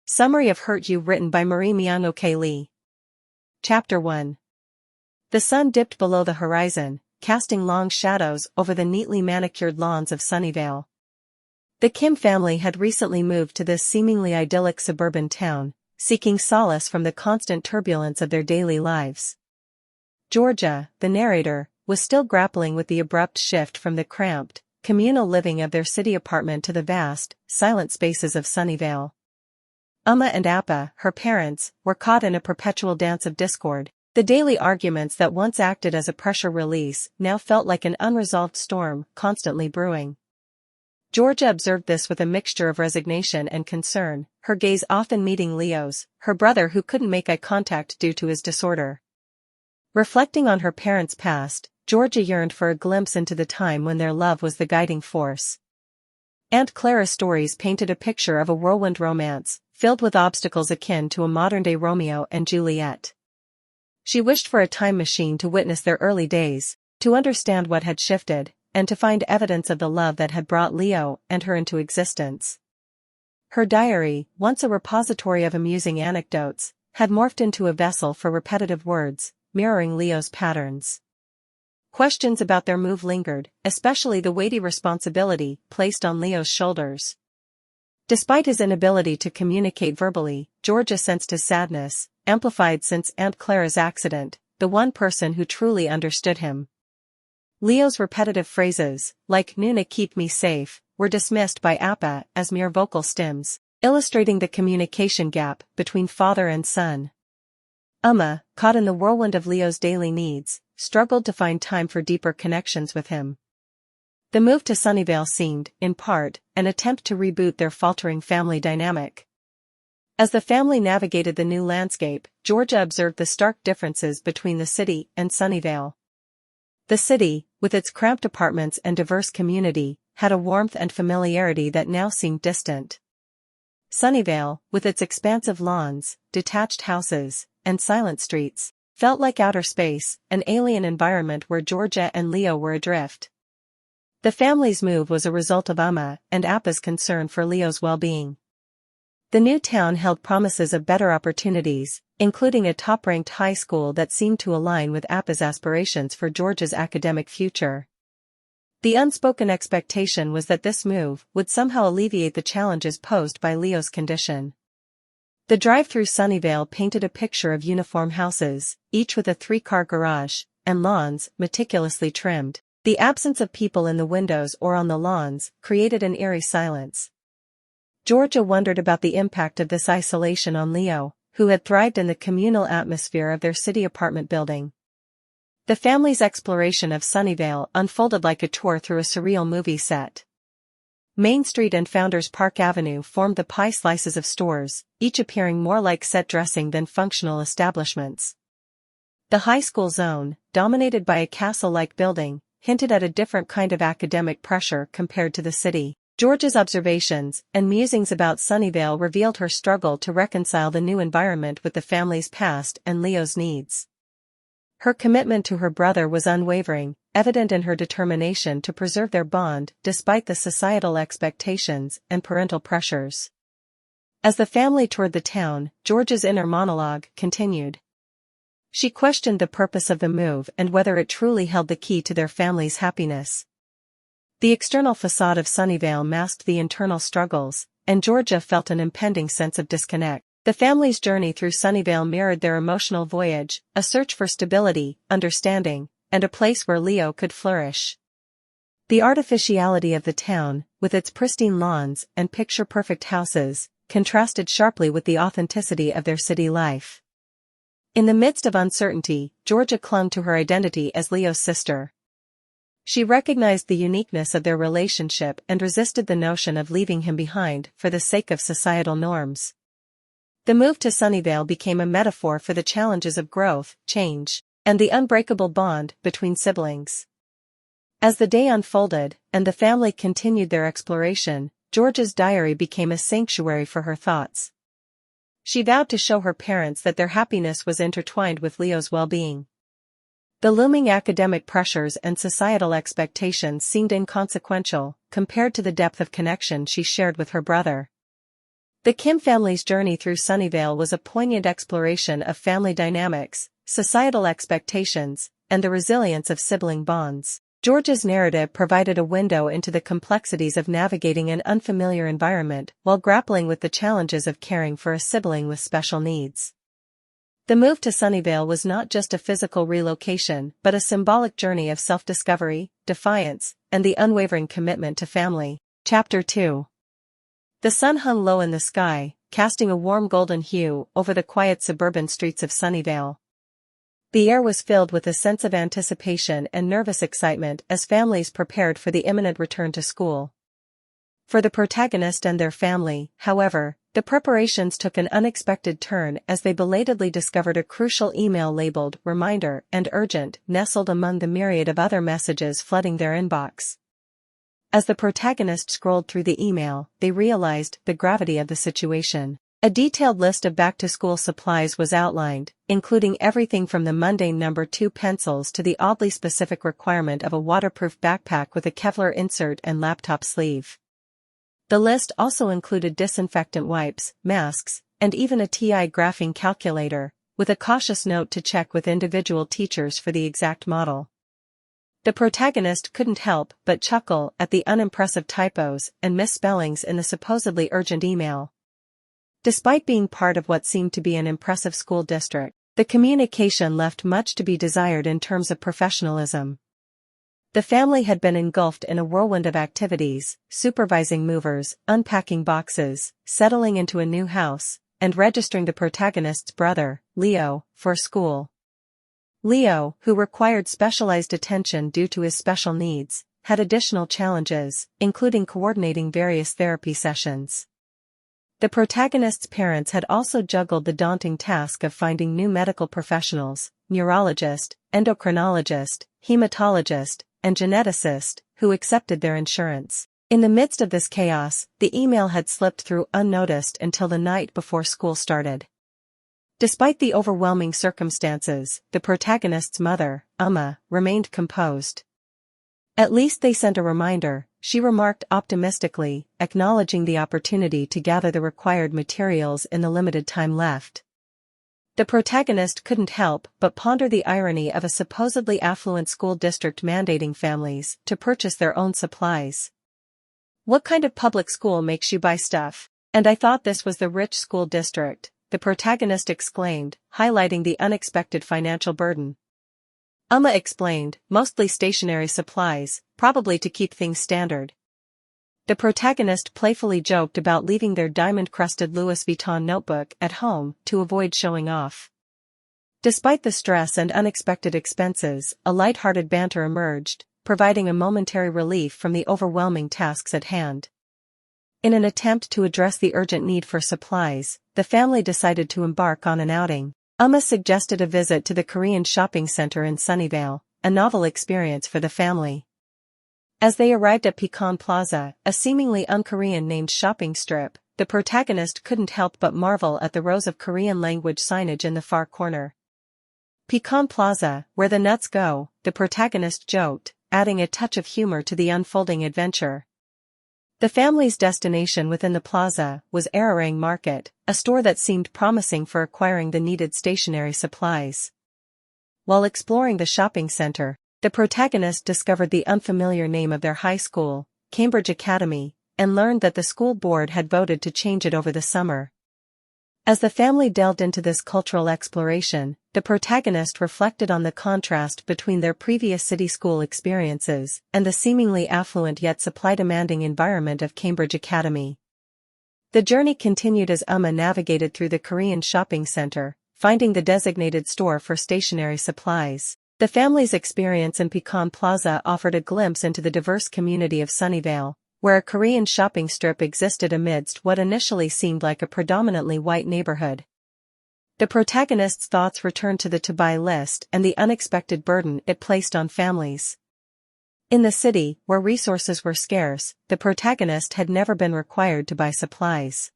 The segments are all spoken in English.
Summary of Hurt You written by Marie Myung-Ok Lee. Chapter 1. The sun dipped below the horizon, casting long shadows over the neatly manicured lawns of Sunnyvale. The Kim family had recently moved to this seemingly idyllic suburban town, seeking solace from the constant turbulence of their daily lives. Georgia, the narrator, was still grappling with the abrupt shift from the cramped, communal living of their city apartment to the vast, silent spaces of Sunnyvale. And Appa, her parents, were caught in a perpetual dance of discord. The daily arguments that once acted as a pressure release now felt like an unresolved storm, constantly brewing. Georgia observed this with a mixture of resignation and concern, her gaze often meeting Leo's, her brother who couldn't make eye contact due to his disorder. Reflecting on her parents' past, Georgia yearned for a glimpse into the time when their love was the guiding force. Aunt Clara's stories painted a picture of a whirlwind romance, filled with obstacles akin to a modern-day Romeo and Juliet. She wished for a time machine to witness their early days, to understand what had shifted, and to find evidence of the love that had brought Leo and her into existence. Her diary, once a repository of amusing anecdotes, had morphed into a vessel for repetitive words, mirroring Leo's patterns. Questions about their move lingered, especially the weighty responsibility placed on Leo's shoulders. Despite his inability to communicate verbally, Georgia sensed his sadness, amplified since Aunt Clara's accident, the one person who truly understood him. Leo's repetitive phrases, like "Nuna keep me safe," were dismissed by Appa as mere vocal stems, illustrating the communication gap between father and son. Caught in the whirlwind of Leo's daily needs, struggled to find time for deeper connections with him. The move to Sunnyvale seemed, in part, an attempt to reboot their faltering family dynamic. As the family navigated the new landscape, Georgia observed the stark differences between the city and Sunnyvale. The city, with its cramped apartments and diverse community, had a warmth and familiarity that now seemed distant. Sunnyvale, with its expansive lawns, detached houses, and silent streets, felt like outer space, an alien environment where Georgia and Leo were adrift. The family's move was a result of and Appa's concern for Leo's well-being. The new town held promises of better opportunities, including a top-ranked high school that seemed to align with Appa's aspirations for Georgia's academic future. The unspoken expectation was that this move would somehow alleviate the challenges posed by Leo's condition. The drive through Sunnyvale painted a picture of uniform houses, each with a 3-car garage, and lawns meticulously trimmed. The absence of people in the windows or on the lawns created an eerie silence. Georgia wondered about the impact of this isolation on Leo, who had thrived in the communal atmosphere of their city apartment building. The family's exploration of Sunnyvale unfolded like a tour through a surreal movie set. Main Street and Founders Park Avenue formed the pie slices of stores, each appearing more like set dressing than functional establishments. The high school zone, dominated by a castle-like building, hinted at a different kind of academic pressure compared to the city. Georgia's observations and musings about Sunnyvale revealed her struggle to reconcile the new environment with the family's past and Leo's needs. Her commitment to her brother was unwavering, evident in her determination to preserve their bond despite the societal expectations and parental pressures. As the family toured the town, Georgia's inner monologue continued. She questioned the purpose of the move and whether it truly held the key to their family's happiness. The external facade of Sunnyvale masked the internal struggles, and Georgia felt an impending sense of disconnect. The family's journey through Sunnyvale mirrored their emotional voyage, a search for stability, understanding, and a place where Leo could flourish. The artificiality of the town, with its pristine lawns and picture-perfect houses, contrasted sharply with the authenticity of their city life. In the midst of uncertainty, Georgia clung to her identity as Leo's sister. She recognized the uniqueness of their relationship and resisted the notion of leaving him behind for the sake of societal norms. The move to Sunnyvale became a metaphor for the challenges of growth, change, and the unbreakable bond between siblings. As the day unfolded, and the family continued their exploration, Georgia's diary became a sanctuary for her thoughts. She vowed to show her parents that their happiness was intertwined with Leo's well-being. The looming academic pressures and societal expectations seemed inconsequential, compared to the depth of connection she shared with her brother. The Kim family's journey through Sunnyvale was a poignant exploration of family dynamics, societal expectations, and the resilience of sibling bonds. George's narrative provided a window into the complexities of navigating an unfamiliar environment while grappling with the challenges of caring for a sibling with special needs. The move to Sunnyvale was not just a physical relocation but a symbolic journey of self-discovery, defiance, and the unwavering commitment to family. Chapter 2. The sun hung low in the sky, casting a warm golden hue over the quiet suburban streets of Sunnyvale. The air was filled with a sense of anticipation and nervous excitement as families prepared for the imminent return to school. For the protagonist and their family, however, the preparations took an unexpected turn as they belatedly discovered a crucial email labeled "Reminder" and "Urgent" nestled among the myriad of other messages flooding their inbox. As the protagonist scrolled through the email, they realized the gravity of the situation. A detailed list of back-to-school supplies was outlined, including everything from the mundane number 2 pencils to the oddly specific requirement of a waterproof backpack with a Kevlar insert and laptop sleeve. The list also included disinfectant wipes, masks, and even a TI graphing calculator, with a cautious note to check with individual teachers for the exact model. The protagonist couldn't help but chuckle at the unimpressive typos and misspellings in the supposedly urgent email. Despite being part of what seemed to be an impressive school district, the communication left much to be desired in terms of professionalism. The family had been engulfed in a whirlwind of activities, supervising movers, unpacking boxes, settling into a new house, and registering the protagonist's brother, Leo, for school. Leo, who required specialized attention due to his special needs, had additional challenges, including coordinating various therapy sessions. The protagonist's parents had also juggled the daunting task of finding new medical professionals, neurologist, endocrinologist, hematologist, and geneticist, who accepted their insurance. In the midst of this chaos, the email had slipped through unnoticed until the night before school started. Despite the overwhelming circumstances, the protagonist's mother, remained composed. "At least they sent a reminder," she remarked optimistically, acknowledging the opportunity to gather the required materials in the limited time left. The protagonist couldn't help but ponder the irony of a supposedly affluent school district mandating families to purchase their own supplies. "What kind of public school makes you buy stuff? And I thought this was the rich school district," the protagonist exclaimed, highlighting the unexpected financial burden. Explained, "Mostly stationery supplies, probably to keep things standard." The protagonist playfully joked about leaving their diamond-crusted Louis Vuitton notebook at home to avoid showing off. Despite the stress and unexpected expenses, a light-hearted banter emerged, providing a momentary relief from the overwhelming tasks at hand. In an attempt to address the urgent need for supplies, the family decided to embark on an outing. Suggested a visit to the Korean shopping center in Sunnyvale, a novel experience for the family. As they arrived at Pecan Plaza, a seemingly un-Korean named shopping strip, the protagonist couldn't help but marvel at the rows of Korean-language signage in the far corner. "Pecan Plaza, where the nuts go," the protagonist joked, adding a touch of humor to the unfolding adventure. The family's destination within the plaza was Ararang Market, a store that seemed promising for acquiring the needed stationery supplies. While exploring the shopping center, the protagonist discovered the unfamiliar name of their high school, Cambridge Academy, and learned that the school board had voted to change it over the summer. As the family delved into this cultural exploration, the protagonist reflected on the contrast between their previous city school experiences and the seemingly affluent yet supply-demanding environment of Cambridge Academy. The journey continued as navigated through the Korean shopping center, finding the designated store for stationery supplies. The family's experience in Pecan Plaza offered a glimpse into the diverse community of Sunnyvale, where a Korean shopping strip existed amidst what initially seemed like a predominantly white neighborhood. The protagonist's thoughts returned to the to-buy list and the unexpected burden it placed on families. In the city, where resources were scarce, the protagonist had never been required to buy supplies.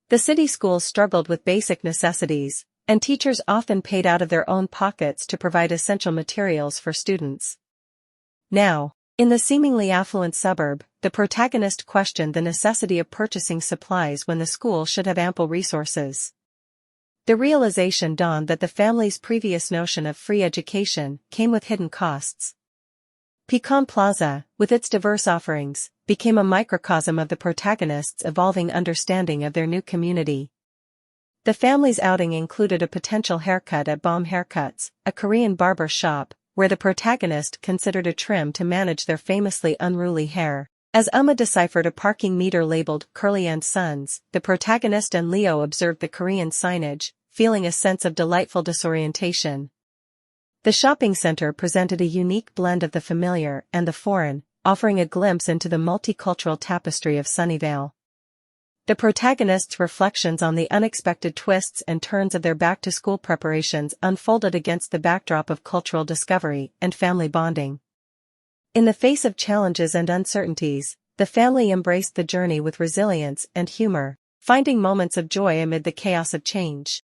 The city schools struggled with basic necessities, and teachers often paid out of their own pockets to provide essential materials for students. Now, In the seemingly affluent suburb, the protagonist questioned the necessity of purchasing supplies when the school should have ample resources. The realization dawned that the family's previous notion of free education came with hidden costs. Pecan Plaza, with its diverse offerings, became a microcosm of the protagonist's evolving understanding of their new community. The family's outing included a potential haircut at Bomb Haircuts, a Korean barber shop, where the protagonist considered a trim to manage their famously unruly hair. As Uma deciphered a parking meter labeled Curly and Sons, the protagonist and Leo observed the Korean signage, feeling a sense of delightful disorientation. The shopping center presented a unique blend of the familiar and the foreign, offering a glimpse into the multicultural tapestry of Sunnyvale. The protagonist's reflections on the unexpected twists and turns of their back-to-school preparations unfolded against the backdrop of cultural discovery and family bonding. In the face of challenges and uncertainties, the family embraced the journey with resilience and humor, finding moments of joy amid the chaos of change.